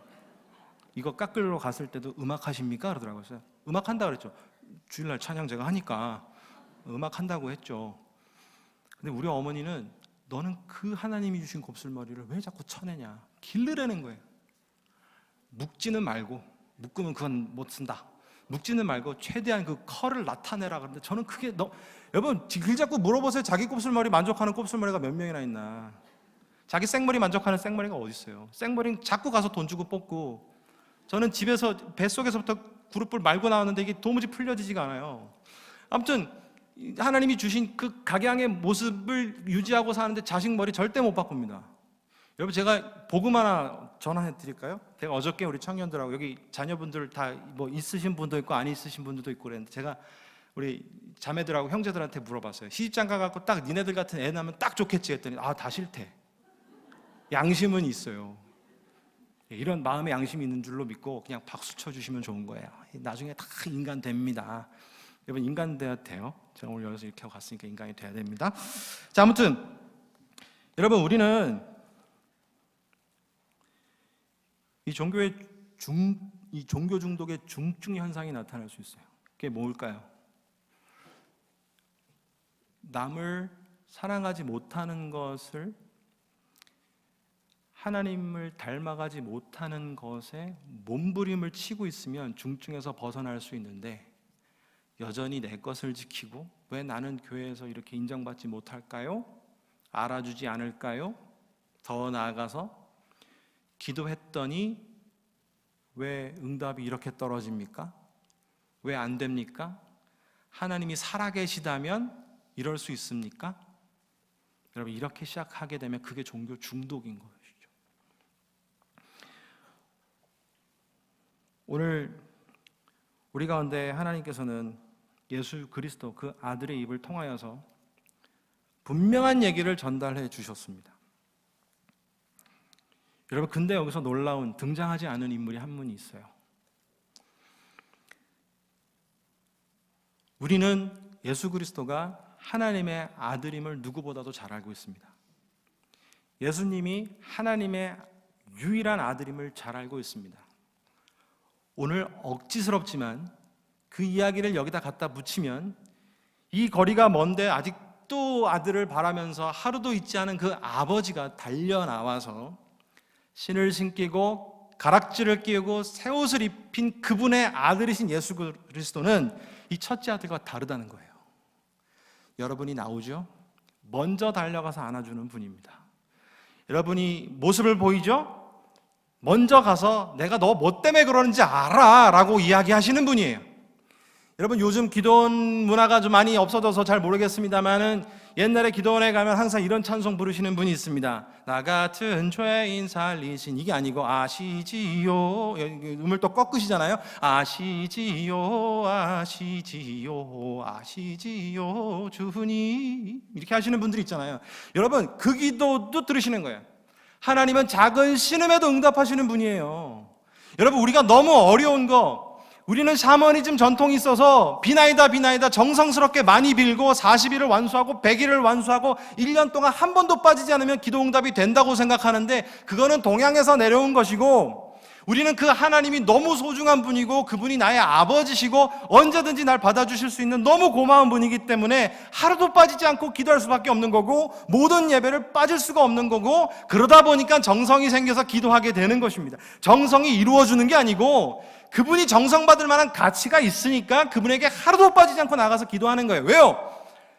이거 깎으러 갔을 때도 음악 하십니까? 그러더라고요. 음악 한다 그랬죠. 주일날 찬양 제가 하니까 음악 한다고 했죠. 근데 우리 어머니는 너는 그 하나님이 주신 곱슬머리를 왜 자꾸 쳐내냐, 기르라는 거예요. 묶지는 말고, 묶으면 그건 못 쓴다. 묶지는 말고 최대한 그 컬을 나타내라. 그런데 저는 그게 여러분 길 자꾸 물어보세요. 자기 곱슬머리 만족하는 곱슬머리가 몇 명이나 있나. 자기 생머리 만족하는 생머리가 어디 있어요. 생머리는 자꾸 가서 돈 주고 뽑고, 저는 집에서 뱃속에서부터 그룹을 말고 나왔는데 이게 도무지 풀려지지가 않아요. 아무튼 하나님이 주신 그 각양의 모습을 유지하고 사는데 자식 머리 절대 못 바꿉니다. 여러분 제가 복음 하나 전화해 드릴까요? 제가 어저께 우리 청년들하고, 여기 자녀분들 다 뭐 있으신 분도 있고 안 있으신 분들도 있고 그랬는데, 제가 우리 자매들하고 형제들한테 물어봤어요. 시집장가 갖고 딱 니네들 같은 애 낳으면 딱 좋겠지 했더니 다 싫대. 양심은 있어요. 이런 마음의 양심이 있는 줄로 믿고 그냥 박수 쳐주시면 좋은 거예요. 나중에 다 인간 됩니다. 여러분 인간 돼야 돼요. 제가 오늘 여기서 이렇게 하고 갔으니까 인간이 돼야 됩니다. 자, 아무튼 여러분 우리는 이 종교 중독의 중증 현상이 나타날 수 있어요. 그게 뭘까요? 남을 사랑하지 못하는 것을, 하나님을 닮아가지 못하는 것에 몸부림을 치고 있으면 중증에서 벗어날 수 있는데, 여전히 내 것을 지키고 왜 나는 교회에서 이렇게 인정받지 못할까요? 알아주지 않을까요? 더 나아가서 기도했더니 왜 응답이 이렇게 떨어집니까? 왜 안 됩니까? 하나님이 살아계시다면 이럴 수 있습니까? 여러분 이렇게 시작하게 되면 그게 종교 중독인 것이죠. 오늘 우리 가운데 하나님께서는 예수 그리스도 그 아들의 입을 통하여서 분명한 얘기를 전달해 주셨습니다. 여러분 근데 여기서 놀라운 등장하지 않은 인물이 한 분이 있어요. 우리는 예수 그리스도가 하나님의 아들임을 누구보다도 잘 알고 있습니다. 예수님이 하나님의 유일한 아들임을 잘 알고 있습니다. 오늘 억지스럽지만 그 이야기를 여기다 갖다 붙이면 이 거리가 먼데 아직도 아들을 바라면서 하루도 잊지 않은 그 아버지가 달려나와서 신을 신기고 가락지를 끼우고 새 옷을 입힌 그분의 아들이신 예수 그리스도는 이 첫째 아들과 다르다는 거예요. 여러분이 나오죠? 먼저 달려가서 안아주는 분입니다. 여러분이 모습을 보이죠? 먼저 가서 내가 너 뭐 때문에 그러는지 알아 라고 이야기하시는 분이에요. 여러분 요즘 기도원 문화가 좀 많이 없어져서 잘 모르겠습니다만은 옛날에 기도원에 가면 항상 이런 찬송 부르시는 분이 있습니다. 나 같은 죄인 살리신, 이게 아니고 아시지요, 음을 또 꺾으시잖아요. 아시지요 아시지요 아시지요 주님, 이렇게 하시는 분들이 있잖아요. 여러분 그 기도도 들으시는 거예요. 하나님은 작은 신음에도 응답하시는 분이에요. 여러분 우리가 너무 어려운 거, 우리는 샤머니즘 전통이 있어서 비나이다 정성스럽게 많이 빌고 40일을 완수하고 100일을 완수하고 1년 동안 한 번도 빠지지 않으면 기도 응답이 된다고 생각하는데, 그거는 동양에서 내려온 것이고, 우리는 그 하나님이 너무 소중한 분이고 그분이 나의 아버지시고 언제든지 날 받아주실 수 있는 너무 고마운 분이기 때문에 하루도 빠지지 않고 기도할 수밖에 없는 거고, 모든 예배를 빠질 수가 없는 거고, 그러다 보니까 정성이 생겨서 기도하게 되는 것입니다. 정성이 이루어주는 게 아니고 그분이 정성받을 만한 가치가 있으니까 그분에게 하루도 빠지지 않고 나가서 기도하는 거예요. 왜요?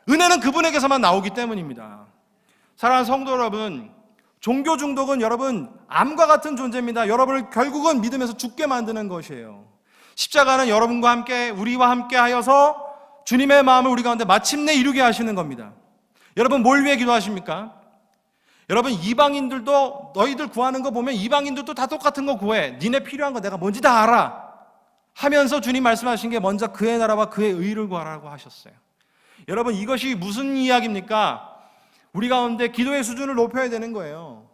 은혜는 그분에게서만 나오기 때문입니다. 사랑하는 성도 여러분, 종교 중독은 여러분 암과 같은 존재입니다. 여러분을 결국은 믿음에서 죽게 만드는 것이에요. 십자가는 여러분과 함께, 우리와 함께 하여서 주님의 마음을 우리 가운데 마침내 이루게 하시는 겁니다. 여러분 뭘 위해 기도하십니까? 여러분 이방인들도 너희들 구하는 거 보면 이방인들도 다 똑같은 거 구해. 니네 필요한 거 내가 뭔지 다 알아 하면서 주님 말씀하신 게 먼저 그의 나라와 그의 의를 구하라고 하셨어요. 여러분 이것이 무슨 이야기입니까? 우리 가운데 기도의 수준을 높여야 되는 거예요.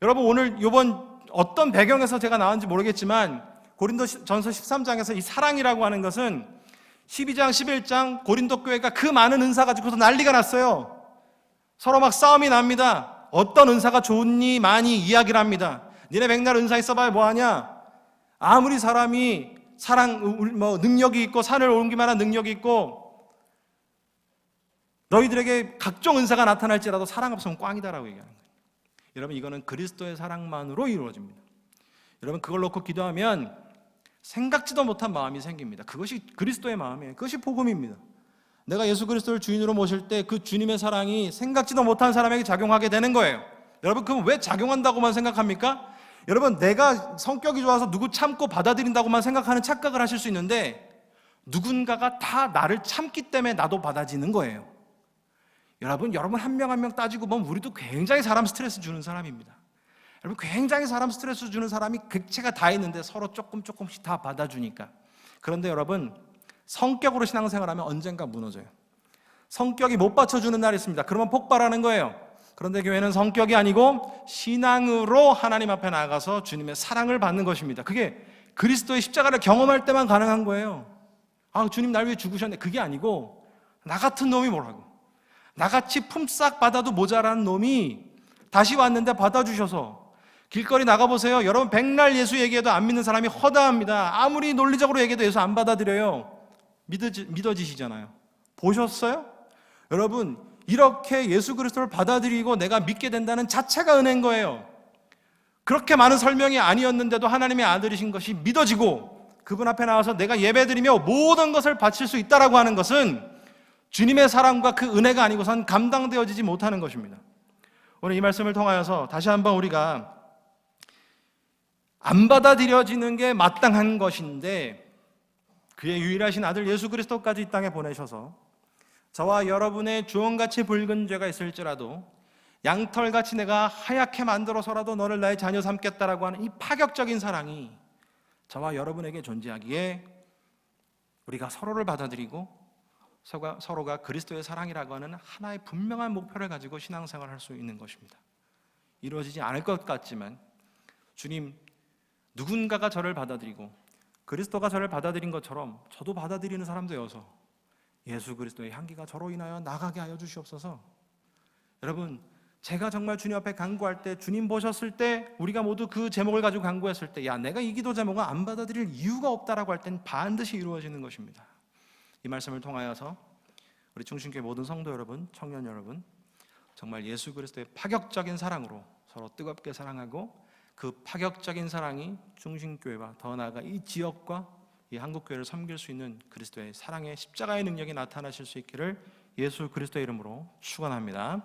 여러분 오늘 이번 어떤 배경에서 제가 나왔는지 모르겠지만 고린도전서 13장에서 이 사랑이라고 하는 것은 12장 11장 고린도 교회가 그 많은 은사 가지고서 난리가 났어요. 서로 막 싸움이 납니다. 어떤 은사가 좋니 많이 이야기를 합니다. 니네 백날 은사 있어봐야 뭐하냐? 아무리 사람이 능력이 있고 산을 옮기만 한 능력이 있고 너희들에게 각종 은사가 나타날지라도 사랑 없으면 꽝이다라고 얘기하는 거예요. 여러분, 이거는 그리스도의 사랑만으로 이루어집니다. 여러분, 그걸 놓고 기도하면 생각지도 못한 마음이 생깁니다. 그것이 그리스도의 마음이에요. 그것이 복음입니다. 내가 예수 그리스도를 주인으로 모실 때 그 주님의 사랑이 생각지도 못한 사람에게 작용하게 되는 거예요. 여러분, 그럼 왜 작용한다고만 생각합니까? 여러분, 내가 성격이 좋아서 누구 참고 받아들인다고만 생각하는 착각을 하실 수 있는데 누군가가 다 나를 참기 때문에 나도 받아지는 거예요. 여러분 한 명 한 명 따지고 보면 우리도 굉장히 사람 스트레스 주는 사람입니다. 여러분, 굉장히 사람 스트레스 주는 사람이 객체가 다 있는데 서로 조금씩 다 받아주니까. 그런데 여러분, 성격으로 신앙생활하면 언젠가 무너져요. 성격이 못 받쳐주는 날이 있습니다. 그러면 폭발하는 거예요. 그런데 교회는 성격이 아니고 신앙으로 하나님 앞에 나가서 주님의 사랑을 받는 것입니다. 그게 그리스도의 십자가를 경험할 때만 가능한 거예요. 아, 주님 날 위해 죽으셨네. 그게 아니고 나 같은 놈이 뭐라고, 나같이 품삯 받아도 모자란 놈이 다시 왔는데 받아주셔서, 길거리 나가보세요. 여러분, 백날 예수 얘기해도 안 믿는 사람이 허다합니다. 아무리 논리적으로 얘기해도 예수 안 받아들여요. 믿어지시잖아요. 보셨어요? 여러분, 이렇게 예수 그리스도를 받아들이고 내가 믿게 된다는 자체가 은혜인 거예요. 그렇게 많은 설명이 아니었는데도 하나님의 아들이신 것이 믿어지고 그분 앞에 나와서 내가 예배드리며 모든 것을 바칠 수 있다라고 하는 것은 주님의 사랑과 그 은혜가 아니고선 감당되어지지 못하는 것입니다. 오늘 이 말씀을 통하여서 다시 한번 우리가 안 받아들여지는 게 마땅한 것인데 그의 유일하신 아들 예수 그리스도까지 이 땅에 보내셔서 저와 여러분의 주홍같이 붉은 죄가 있을지라도 양털같이 내가 하얗게 만들어서라도 너를 나의 자녀 삼겠다라고 하는 이 파격적인 사랑이 저와 여러분에게 존재하기에 우리가 서로를 받아들이고 서로가 그리스도의 사랑이라고 하는 하나의 분명한 목표를 가지고 신앙생활을 할 수 있는 것입니다. 이루어지지 않을 것 같지만 주님, 누군가가 저를 받아들이고 그리스도가 저를 받아들인 것처럼 저도 받아들이는 사람 되어서 예수 그리스도의 향기가 저로 인하여 나가게 하여 주시옵소서. 여러분, 제가 정말 주님 앞에 간구할 때, 주님 보셨을 때, 우리가 모두 그 제목을 가지고 간구했을 때, 야, 내가 이 기도 제목은 안 받아들일 이유가 없다라고 할 땐 반드시 이루어지는 것입니다. 이 말씀을 통하여서 우리 충신교회 모든 성도 여러분, 청년 여러분, 정말 예수 그리스도의 파격적인 사랑으로 서로 뜨겁게 사랑하고 그 파격적인 사랑이 충신교회와 더 나아가 이 지역과 이 한국교회를 섬길 수 있는 그리스도의 사랑의 십자가의 능력이 나타나실 수 있기를 예수 그리스도의 이름으로 축원합니다.